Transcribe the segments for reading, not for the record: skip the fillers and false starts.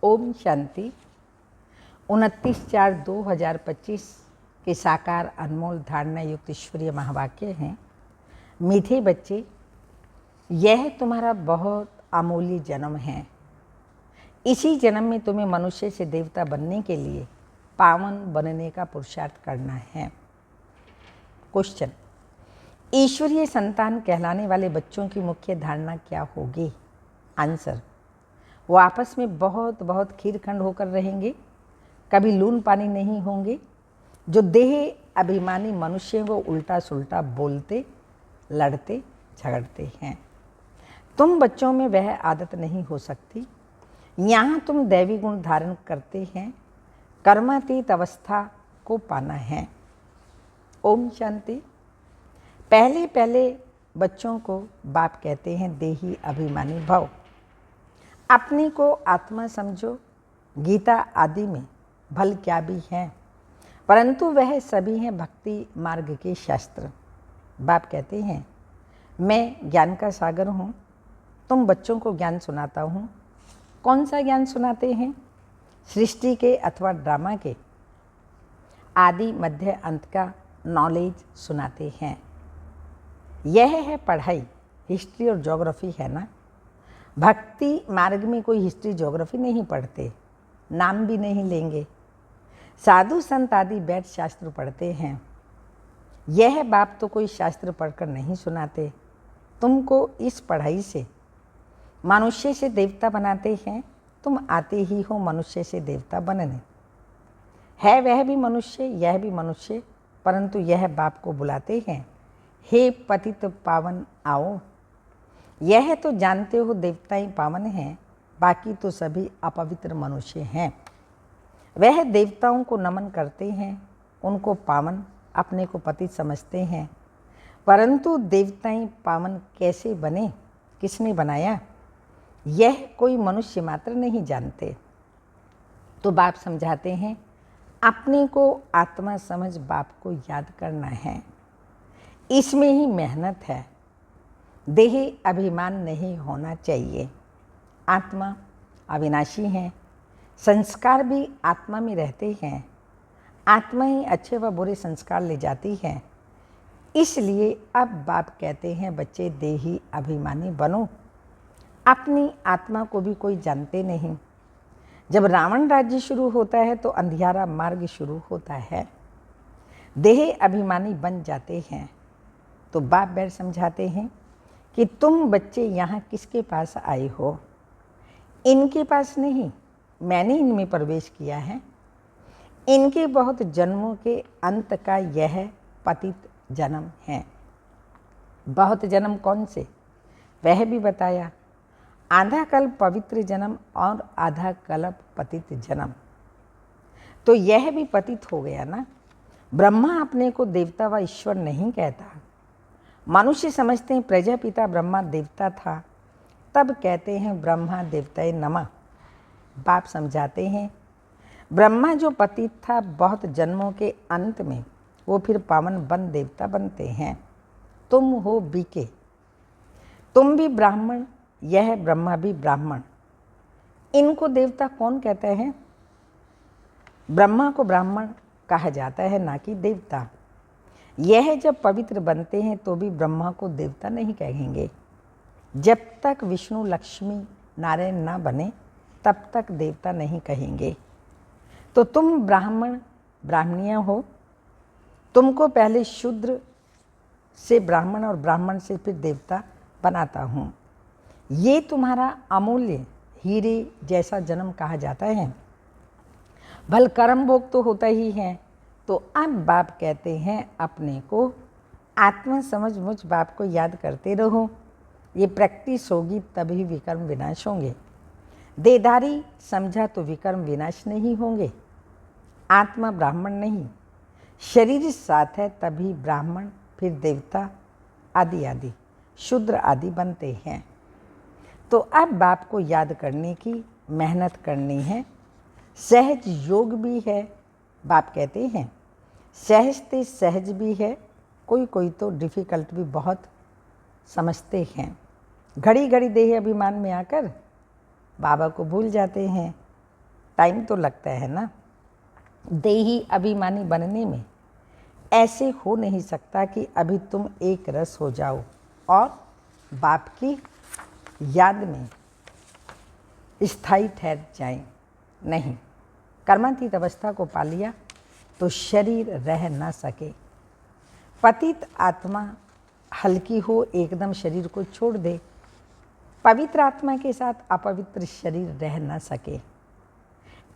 ओम शांति। 29/4/2025 के साकार अनमोल धारणा युक्त ईश्वरीय महावाक्य हैं। मीठे बच्चे, यह तुम्हारा बहुत अमूल्य जन्म है। इसी जन्म में तुम्हें मनुष्य से देवता बनने के लिए पावन बनने का पुरुषार्थ करना है। क्वेश्चन: ईश्वरीय संतान कहलाने वाले बच्चों की मुख्य धारणा क्या होगी? आंसर: वो आपस में बहुत खीरखंड होकर रहेंगे, कभी लून पानी नहीं होंगे। जो देह अभिमानी मनुष्य वो उल्टा सुल्टा बोलते, लड़ते, झगड़ते हैं। तुम बच्चों में वह आदत नहीं हो सकती। यहाँ तुम दैवी गुण धारण करते हैं, कर्मातीत अवस्था को पाना है। ओम शांति। पहले बच्चों को बाप कहते हैं देही अभिमानी भव। अपने को आत्मा समझो। गीता आदि में भल क्या भी हैं, परंतु वह सभी हैं भक्ति मार्ग के शास्त्र। बाप कहते हैं मैं ज्ञान का सागर हूँ, तुम बच्चों को ज्ञान सुनाता हूँ। कौन सा ज्ञान सुनाते हैं? सृष्टि के अथवा ड्रामा के आदि मध्य अंत का नॉलेज सुनाते हैं। यह है पढ़ाई। हिस्ट्री और ज्योग्राफी है ना। भक्ति मार्ग में कोई हिस्ट्री ज्योग्राफी नहीं पढ़ते, नाम भी नहीं लेंगे। साधु संत आदि बैठ शास्त्र पढ़ते हैं। यह बाप तो कोई शास्त्र पढ़कर नहीं सुनाते, तुमको इस पढ़ाई से मनुष्य से देवता बनाते हैं। तुम आते ही हो मनुष्य से देवता बनने। है वह भी मनुष्य, यह भी मनुष्य, परंतु यह बाप को बुलाते हैं, हे पतित पावन आओ। यह तो जानते हो देवताएं पावन हैं, बाकी तो सभी अपवित्र मनुष्य हैं। वह देवताओं को नमन करते हैं, उनको पावन, अपने को पतित समझते हैं। परंतु देवताएं पावन कैसे बने, किसने बनाया, यह कोई मनुष्य मात्र नहीं जानते। तो बाप समझाते हैं अपने को आत्मा समझ बाप को याद करना है। इसमें ही मेहनत है। देह अभिमान नहीं होना चाहिए। आत्मा अविनाशी है, संस्कार भी आत्मा में रहते हैं। आत्मा ही अच्छे व बुरे संस्कार ले जाती है। इसलिए अब बाप कहते हैं बच्चे देही अभिमानी बनो। अपनी आत्मा को भी कोई जानते नहीं। जब रावण राज्य शुरू होता है तो अंधियारा मार्ग शुरू होता है। देह अभिमानी बन जाते हैं। तो बाप बैठ समझाते हैं कि तुम बच्चे यहाँ किसके पास आए हो? इनके पास नहीं, मैंने इनमें प्रवेश किया है। इनके बहुत जन्मों के अंत का यह पतित जन्म है। बहुत जन्म कौन से, वह भी बताया। आधा कल्प पवित्र जन्म और आधा कल्प पतित जन्म। तो यह भी पतित हो गया ना। ब्रह्मा अपने को देवता व ईश्वर नहीं कहता। मनुष्य समझते हैं प्रजापिता ब्रह्मा देवता था, तब कहते हैं ब्रह्मा देवताए नमः। बाप समझाते हैं ब्रह्मा जो पतित था बहुत जन्मों के अंत में वो फिर पावन बन देवता बनते हैं। तुम हो बीके, तुम भी ब्राह्मण, यह ब्रह्मा भी ब्राह्मण। इनको देवता कौन कहते हैं? ब्रह्मा को ब्राह्मण कहा जाता है, ना कि देवता। यह जब पवित्र बनते हैं तो भी ब्रह्मा को देवता नहीं कहेंगे। जब तक विष्णु लक्ष्मी नारायण ना बने तब तक देवता नहीं कहेंगे। तो तुम ब्राह्मण ब्राह्मणिया हो। तुमको पहले शूद्र से ब्राह्मण और ब्राह्मण से फिर देवता बनाता हूँ। ये तुम्हारा अमूल्य हीरे जैसा जन्म कहा जाता है। भल कर्म भोग तो होता ही है। तो अब बाप कहते हैं अपने को आत्मा समझ मुझ बाप को याद करते रहो। ये प्रैक्टिस होगी तभी विकर्म विनाश होंगे। देहधारी समझा तो विकर्म विनाश नहीं होंगे। आत्मा ब्राह्मण नहीं, शरीर साथ है तभी ब्राह्मण फिर देवता आदि आदि शूद्र आदि बनते हैं। तो अब बाप को याद करने की मेहनत करनी है। सहज योग भी है। बाप कहते हैं सहज ते सहज भी है, कोई तो डिफ़िकल्ट भी बहुत समझते हैं। घड़ी घड़ी देह अभिमान में आकर बाबा को भूल जाते हैं। टाइम तो लगता है ना। देही अभिमानी बनने में ऐसे हो नहीं सकता कि अभी तुम एक रस हो जाओ और बाप की याद में स्थायी ठहर जाएं। नहीं, कर्मातीत अवस्था को पा लिया तो शरीर रह ना सके। पतित आत्मा हल्की हो एकदम शरीर को छोड़ दे। पवित्र आत्मा के साथ अपवित्र शरीर रह ना सके।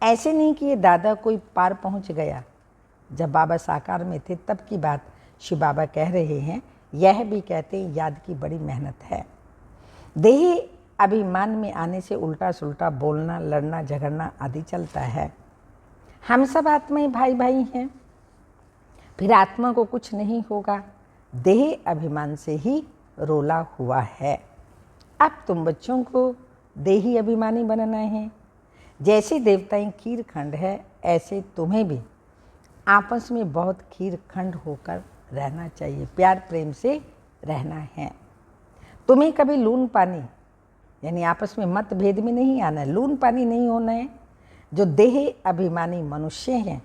ऐसे नहीं कि ये दादा कोई पार पहुंच गया। जब बाबा साकार में थे तब की बात शिव बाबा कह रहे हैं। यह भी कहते हैं याद की बड़ी मेहनत है। देही अभिमान में आने से उल्टा सुल्टा बोलना, लड़ना झगड़ना आदि चलता है। हम सब आत्माएं भाई भाई हैं, फिर आत्मा को कुछ नहीं होगा। देह अभिमान से ही रोला हुआ है। अब तुम बच्चों को देही अभिमानी बनना है। जैसे देवताएं खीर खंड है, ऐसे तुम्हें भी आपस में बहुत खीर खंड होकर रहना चाहिए। प्यार प्रेम से रहना है। तुम्हें कभी लून पानी यानी आपस में मतभेद में नहीं आना है, लून पानी नहीं होना है। जो देह अभिमानी मनुष्य हैं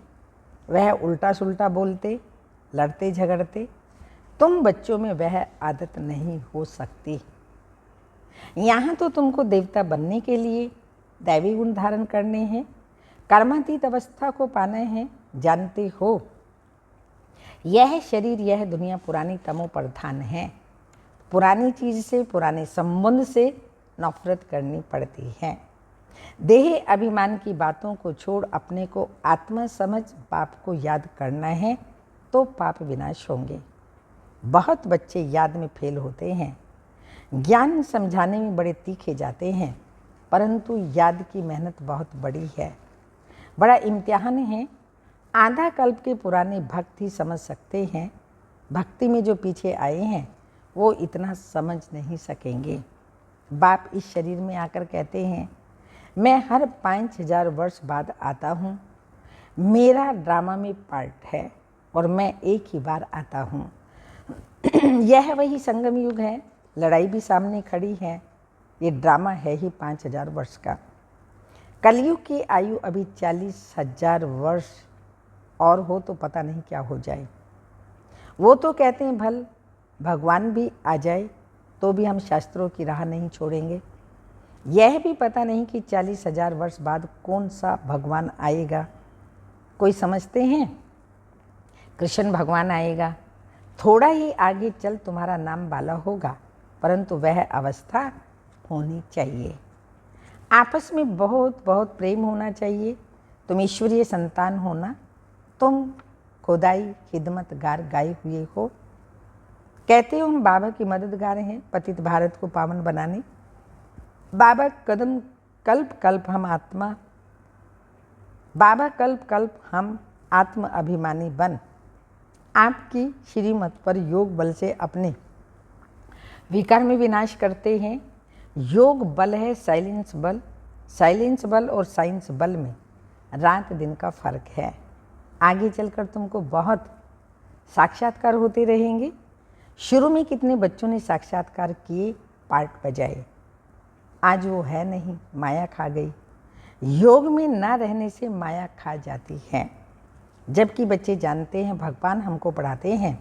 वह उल्टा सुल्टा बोलते, लड़ते झगड़ते, तुम बच्चों में वह आदत नहीं हो सकती। यहाँ तो तुमको देवता बनने के लिए दैवी गुण धारण करने हैं, कर्मातीत अवस्था को पाना है। जानते हो यह शरीर, यह दुनिया पुरानी तमो प्रधान है। पुरानी चीज से, पुराने संबंध से नफरत करनी पड़ती है। देह अभिमान की बातों को छोड़ अपने को आत्मा समझ पाप को याद करना है तो पाप विनाश होंगे। बहुत बच्चे याद में फेल होते हैं, ज्ञान समझाने में बड़े तीखे जाते हैं, परंतु याद की मेहनत बहुत बड़ी है, बड़ा इम्तिहान है। आधा कल्प के पुराने भक्त ही समझ सकते हैं। भक्ति में जो पीछे आए हैं वो इतना समझ नहीं सकेंगे। बाप इस शरीर में आकर कहते हैं, मैं हर 5000 वर्ष बाद आता हूँ। मेरा ड्रामा में पार्ट है और मैं एक ही बार आता हूँ। यह वही संगम युग है। लड़ाई भी सामने खड़ी है। ये ड्रामा है ही 5000 वर्ष का। कलयुग की आयु अभी 40,000 वर्ष और हो तो पता नहीं क्या हो जाए। वो तो कहते हैं भल भगवान भी आ जाए तो भी हम शास्त्रों की राह नहीं छोड़ेंगे। यह भी पता नहीं कि 40,000 वर्ष बाद कौन सा भगवान आएगा। कोई समझते हैं कृष्ण भगवान आएगा। थोड़ा ही आगे चल तुम्हारा नाम बाला होगा, परंतु वह अवस्था होनी चाहिए। आपस में बहुत बहुत प्रेम होना चाहिए। तुम ईश्वरीय संतान होना, तुम खुदाई खिदमतगार गाए हुए हो। कहते हो हम बाबा की मददगार हैं पतित भारत को पावन बनाने। बाबा कदम कल्प कल्प हम आत्मा, बाबा कल्प कल्प हम आत्म अभिमानी बन आपकी श्रीमत पर योग बल से अपने विकार में विनाश करते हैं। योग बल है साइलेंस बल। साइलेंस बल और साइंस बल में रात दिन का फर्क है। आगे चलकर तुमको बहुत साक्षात्कार होते रहेंगे। शुरू में कितने बच्चों ने साक्षात्कार किए, पार्ट बजाए, आज वो है नहीं, माया खा गई। योग में ना रहने से माया खा जाती है। जबकि बच्चे जानते हैं भगवान हमको पढ़ाते हैं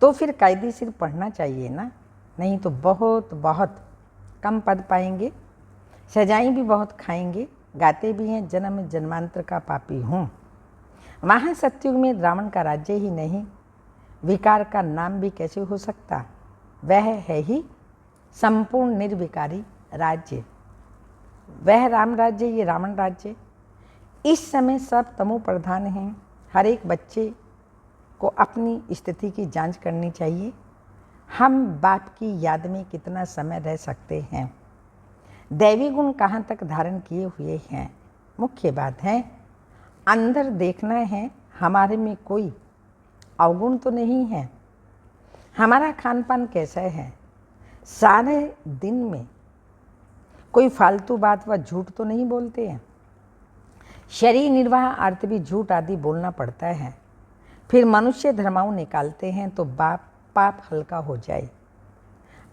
तो फिर कायदेशीर पढ़ना चाहिए ना, नहीं तो बहुत बहुत कम पद पाएंगे, सजाएं भी बहुत खाएंगे। गाते भी हैं जन्म जन्मांतर का पापी हूँ। वहाँ सत्युग में रावण का राज्य ही नहीं, विकार का नाम भी कैसे हो सकता। वह है ही संपूर्ण निर्विकारी राज्य। वह राम राज्य, ये रावण राज्य। इस समय सब तमो प्रधान हैं। हर एक बच्चे को अपनी स्थिति की जांच करनी चाहिए। हम बाप की याद में कितना समय रह सकते हैं, दैवी गुण कहाँ तक धारण किए हुए हैं। मुख्य बात है अंदर देखना है, हमारे में कोई अवगुण तो नहीं है। हमारा खान पान कैसा है, सारे दिन में कोई फालतू बात व झूठ तो नहीं बोलते हैं। शरीर निर्वाह अर्थ भी झूठ आदि बोलना पड़ता है। फिर मनुष्य धर्माऊ निकालते हैं तो पाप हल्का हो जाए।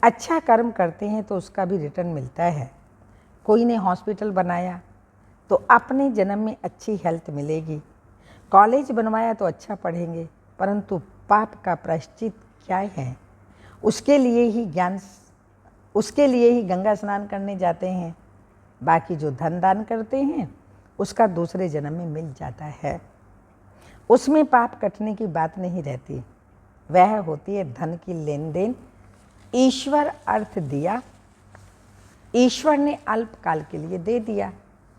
अच्छा कर्म करते हैं तो उसका भी रिटर्न मिलता है। कोई ने हॉस्पिटल बनाया तो अपने जन्म में अच्छी हेल्थ मिलेगी। कॉलेज बनवाया तो अच्छा पढ़ेंगे, परंतु पाप का प्रायश्चित क्या है? उसके लिए ही गंगा स्नान करने जाते हैं। बाकी जो धन दान करते हैं उसका दूसरे जन्म में मिल जाता है। उसमें पाप कटने की बात नहीं रहती, वह होती है धन की लेन देन। ईश्वर अर्थ दिया, ईश्वर ने अल्पकाल के लिए दे दिया।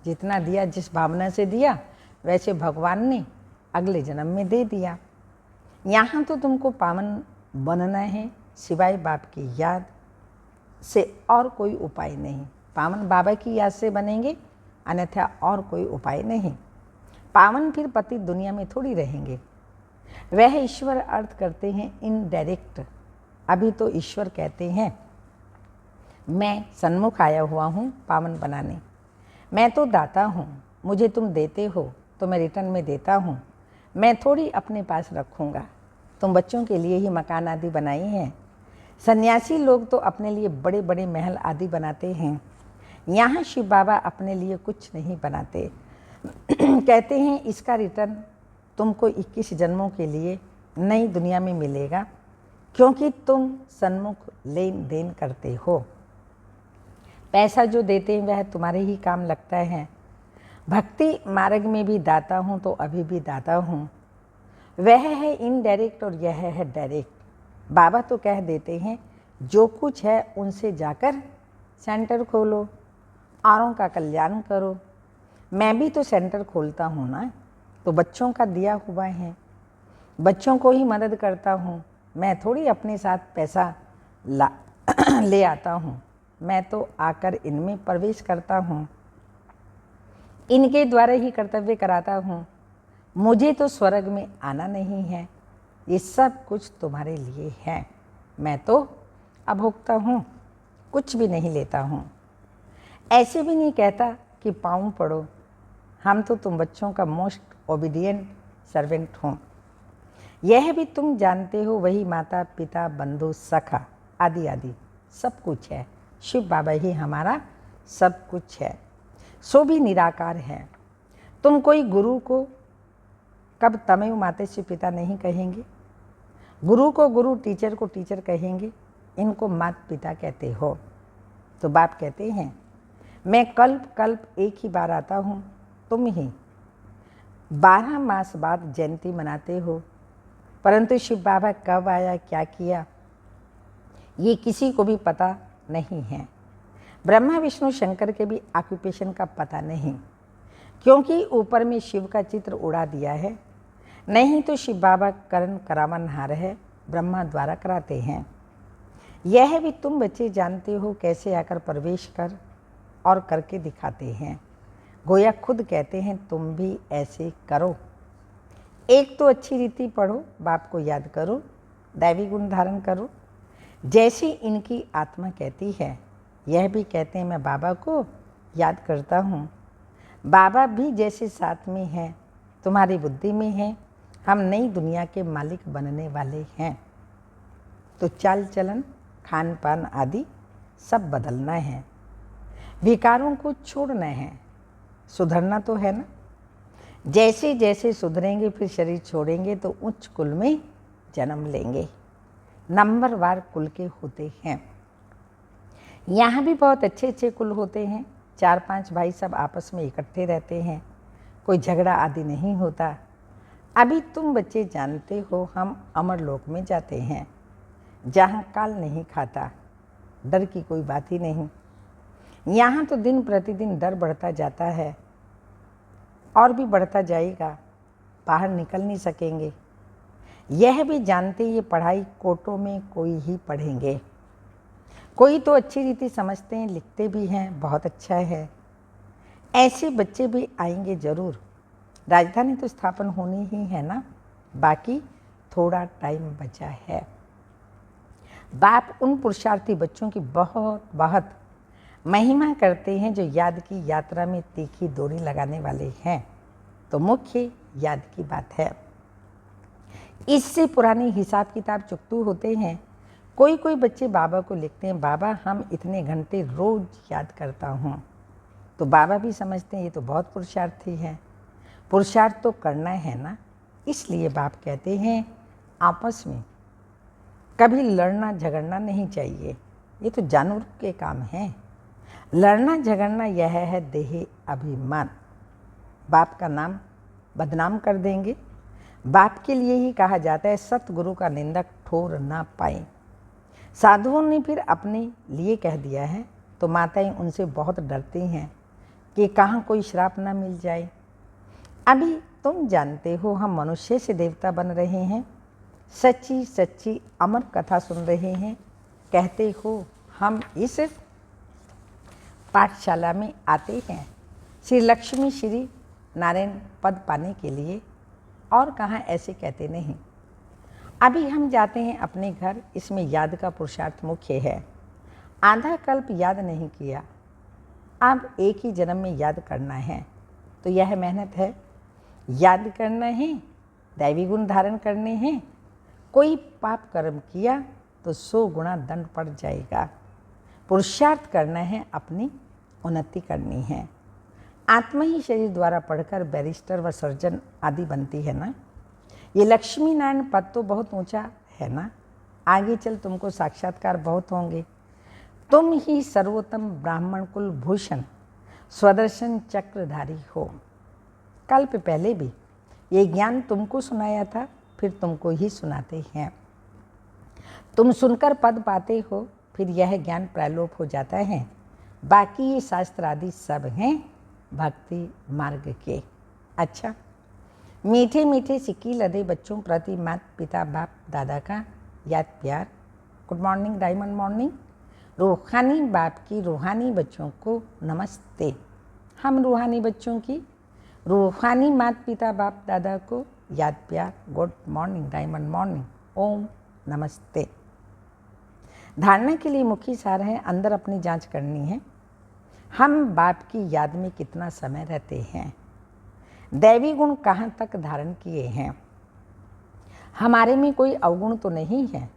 जितना दिया, जिस भावना से दिया, वैसे भगवान ने अगले जन्म में दे दिया। यहाँ तो तुमको पावन बनना है, सिवाय बाप की याद से और कोई उपाय नहीं। पावन बाबा की याद से बनेंगे, अन्यथा और कोई उपाय नहीं। पावन फिर पति दुनिया में थोड़ी रहेंगे। वह ईश्वर अर्थ करते हैं इनडायरेक्ट। अभी तो ईश्वर कहते हैं मैं सन्मुख आया हुआ हूँ पावन बनाने। मैं तो दाता हूँ, मुझे तुम देते हो तो मैं रिटर्न में देता हूँ। मैं थोड़ी अपने पास रखूँगा। तुम बच्चों के लिए ही मकान आदि बनाई हैं। सन्यासी लोग तो अपने लिए बड़े बड़े महल आदि बनाते हैं। यहाँ शिव बाबा अपने लिए कुछ नहीं बनाते। कहते हैं इसका रिटर्न तुमको 21 जन्मों के लिए नई दुनिया में मिलेगा, क्योंकि तुम सन्मुख लेन देन करते हो। पैसा जो देते हैं वह तुम्हारे ही काम लगता है। भक्ति मार्ग में भी दाता हूँ तो अभी भी दाता हूँ। वह है इनडायरेक्ट और यह है डायरेक्ट। बाबा तो कह देते हैं जो कुछ है उनसे जाकर सेंटर खोलो, औरों का कल्याण करो। मैं भी तो सेंटर खोलता हूँ ना, तो बच्चों का दिया हुआ है, बच्चों को ही मदद करता हूँ। मैं थोड़ी अपने साथ पैसा ले आता हूँ। मैं तो आकर इनमें प्रवेश करता हूँ, इनके द्वारा ही कर्तव्य कराता हूँ। मुझे तो स्वर्ग में आना नहीं है, ये सब कुछ तुम्हारे लिए है। मैं तो अभोक्ता हूँ, कुछ भी नहीं लेता हूँ। ऐसे भी नहीं कहता कि पाँव पड़ो। हम तो तुम बच्चों का मोस्ट ओबीडिएंट सर्वेंट हूँ। यह भी तुम जानते हो, वही माता पिता बंधु सखा आदि आदि सब कुछ है। शिव बाबा ही हमारा सब कुछ है, सो भी निराकार है। तुम कोई गुरु को कब तमेव मातेश्री पिता नहीं कहेंगे। गुरु को गुरु, टीचर को टीचर कहेंगे। इनको मात पिता कहते हो। तो बाप कहते हैं मैं कल्प कल्प एक ही बार आता हूँ, तुम ही 12 मास बाद जयंती मनाते हो। परंतु शिव बाबा कब आया, क्या किया, ये किसी को भी पता नहीं है। ब्रह्मा विष्णु शंकर के भी ऑक्यूपेशन का पता नहीं, क्योंकि ऊपर में शिव का चित्र उड़ा दिया है। नहीं तो शिव बाबा करण करावनहार है, ब्रह्मा द्वारा कराते हैं। यह भी तुम बच्चे जानते हो, कैसे आकर प्रवेश कर और करके दिखाते हैं। गोया खुद कहते हैं तुम भी ऐसे करो। एक तो अच्छी रीति पढ़ो, बाप को याद करो, दैवी गुण धारण करो, जैसी इनकी आत्मा कहती है। यह भी कहते हैं मैं बाबा को याद करता हूँ। बाबा भी जैसे साथ में हैं, तुम्हारी बुद्धि में है। हम नई दुनिया के मालिक बनने वाले हैं। तो चाल चलन, खान पान आदि सब बदलना है। विकारों को छोड़ना है, सुधरना तो है ना। जैसे जैसे सुधरेंगे फिर शरीर छोड़ेंगे तो उच्च कुल में जन्म लेंगे। नंबरवार कुल के होते हैं। यहाँ भी बहुत अच्छे अच्छे कुल होते हैं। 4-5 भाई सब आपस में इकट्ठे रहते हैं, कोई झगड़ा आदि नहीं होता। अभी तुम बच्चे जानते हो हम अमर लोक में जाते हैं, जहाँ काल नहीं खाता, डर की कोई बात ही नहीं। यहाँ तो दिन प्रतिदिन डर बढ़ता जाता है और भी बढ़ता जाएगा, बाहर निकल नहीं सकेंगे। यह भी जानते ये पढ़ाई कोटों में कोई ही पढ़ेंगे। कोई तो अच्छी रीति समझते हैं, लिखते भी हैं, बहुत अच्छा है। ऐसे बच्चे भी आएंगे जरूर। राजधानी तो स्थापन होनी ही है ना, बाकी थोड़ा टाइम बचा है। बाप उन पुरुषार्थी बच्चों की बहुत बहुत महिमा करते हैं जो याद की यात्रा में तीखी डोरी लगाने वाले हैं। तो मुख्य याद की बात है। इससे पुराने हिसाब किताब चुकतू होते हैं। कोई कोई बच्चे बाबा को लिखते हैं, बाबा हम इतने घंटे रोज याद करता हूँ। तो बाबा भी समझते हैं ये तो बहुत पुरुषार्थी है, पुरुषार्थ तो करना है ना। इसलिए बाप कहते हैं आपस में कभी लड़ना झगड़ना नहीं चाहिए, ये तो जानवर के काम है। लड़ना झगड़ना यह है देह अभिमान, बाप का नाम बदनाम कर देंगे। बाप के लिए ही कहा जाता है सतगुरु का निंदक ठोर ना पाए। साधुओं ने फिर अपने लिए कह दिया है तो माताएं उनसे बहुत डरती हैं कि कहाँ कोई श्राप ना मिल जाए। अभी तुम जानते हो हम मनुष्य से देवता बन रहे हैं, सच्ची सच्ची अमर कथा सुन रहे हैं। कहते हो हम इस पाठशाला में आते हैं श्री लक्ष्मी श्री नारायण पद पाने के लिए, और कहाँ ऐसे कहते नहीं। अभी हम जाते हैं अपने घर, इसमें याद का पुरुषार्थ मुख्य है। आधा कल्प याद नहीं किया, अब एक ही जन्म में याद करना है, तो यह मेहनत है। याद करना है, दैवी गुण धारण करने हैं। कोई पाप कर्म किया तो 100 गुना दंड पड़ जाएगा। पुरुषार्थ करना है, अपनी उन्नति करनी है। आत्मा ही शरीर द्वारा पढ़कर बैरिस्टर व सर्जन आदि बनती है ना। ये लक्ष्मी नारायण पद तो बहुत ऊंचा है ना, आगे चल तुमको साक्षात्कार बहुत होंगे। तुम ही सर्वोत्तम ब्राह्मण कुल भूषण स्वदर्शन चक्रधारी हो। कल्प पहले भी ये ज्ञान तुमको सुनाया था, फिर तुमको ही सुनाते हैं। तुम सुनकर पद पाते हो, फिर यह ज्ञान प्रलोप हो जाता है। बाकी ये शास्त्र आदि सब हैं भक्ति मार्ग के। अच्छा, मीठे मीठे सिक्की लदे बच्चों प्रति माता पिता बाप दादा का याद प्यार। Good morning diamond morning. रूहानी बाप की रूहानी बच्चों को नमस्ते। हम रूहानी बच्चों की रूहानी माता पिता बाप दादा को याद प्यार। Good morning diamond morning. ओम नमस्ते। धारणा के लिए मुख्य सार है, अंदर अपनी जांच करनी है। हम बाप की याद में कितना समय रहते हैं, दैवी गुण कहाँ तक धारण किए हैं, हमारे में कोई अवगुण तो नहीं है,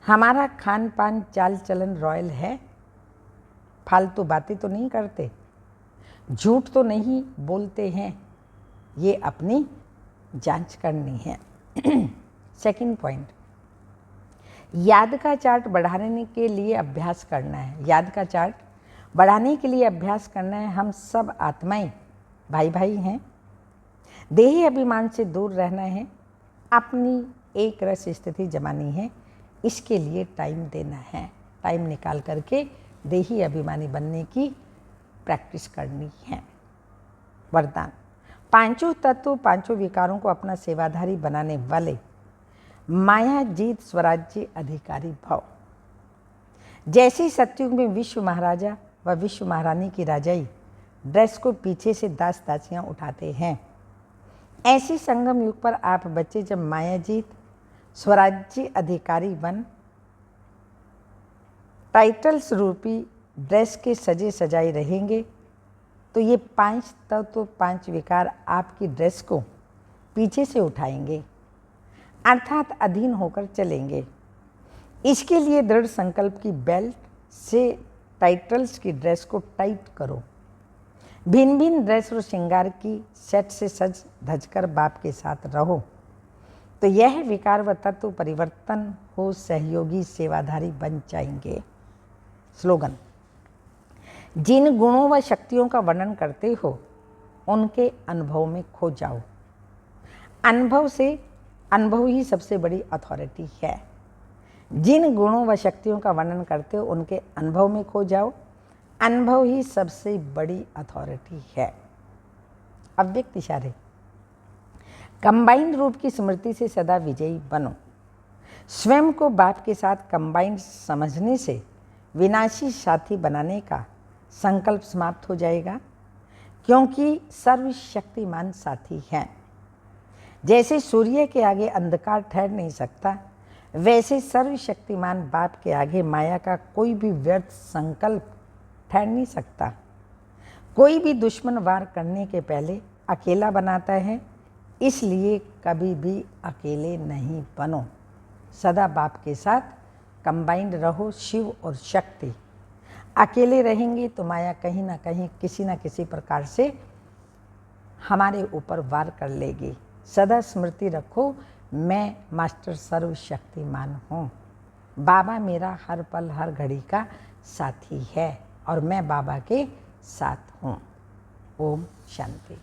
हमारा खान पान चाल चलन रॉयल है, फालतू बातें तो नहीं करते, झूठ तो नहीं बोलते हैं, ये अपनी जांच करनी है। सेकंड पॉइंट, याद का चार्ट बढ़ाने के लिए अभ्यास करना है। याद का चार्ट बढ़ाने के लिए अभ्यास करना है। हम सब आत्माएं भाई भाई हैं, देही अभिमान से दूर रहना है, अपनी एक रस स्थिति जमानी है। इसके लिए टाइम देना है, टाइम निकाल करके देही अभिमानी बनने की प्रैक्टिस करनी है। वरदान, पांचों तत्व पांचों विकारों को अपना सेवाधारी बनाने वाले माया जीत स्वराज्य अधिकारी भव। जैसे सत्युग में विश्व महाराजा व विश्व महारानी की राजाई ड्रेस को पीछे से दास दासियां उठाते हैं, ऐसे संगम युग पर आप बच्चे जब माया जीत स्वराज्य अधिकारी बन टाइटल्स रूपी ड्रेस के सजे सजाए रहेंगे, तो ये 5 तत्व 5 विकार आपकी ड्रेस को पीछे से उठाएंगे, अर्थात अधीन होकर चलेंगे। इसके लिए दृढ़ संकल्प की बेल्ट से टाइटल्स की ड्रेस को टाइट करो। भिन्न भिन्न ड्रेस और श्रृंगार की सेट से सज धजकर बाप के साथ रहो, तो यह विकार व तत्व परिवर्तन हो सहयोगी सेवाधारी बन जाएंगे। स्लोगन, जिन गुणों व शक्तियों का वर्णन करते हो उनके अनुभव में खो जाओ। अनुभव ही सबसे बड़ी अथॉरिटी है। जिन गुणों व शक्तियों का वर्णन करते हो उनके अनुभव में खो जाओ, अनुभव ही सबसे बड़ी अथॉरिटी है। अव्यक्त इशारे, कंबाइंड रूप की स्मृति से सदा विजयी बनो। स्वयं को बाप के साथ कंबाइंड समझने से विनाशी साथी बनाने का संकल्प समाप्त हो जाएगा, क्योंकि सर्वशक्तिमान साथी हैं। जैसे सूर्य के आगे अंधकार ठहर नहीं सकता, वैसे सर्वशक्तिमान बाप के आगे माया का कोई भी व्यर्थ संकल्प ठहर नहीं सकता। कोई भी दुश्मन वार करने के पहले अकेला बनाता है, इसलिए कभी भी अकेले नहीं बनो। सदा बाप के साथ कंबाइंड रहो, शिव और शक्ति। अकेले रहेंगे तो माया कहीं ना कहीं किसी न किसी प्रकार से हमारे ऊपर वार कर लेगी। सदा स्मृति रखो, मैं मास्टर सर्वशक्तिमान हूँ। बाबा मेरा हर पल हर घड़ी का साथी है और मैं बाबा के साथ हूँ। ओम शांति।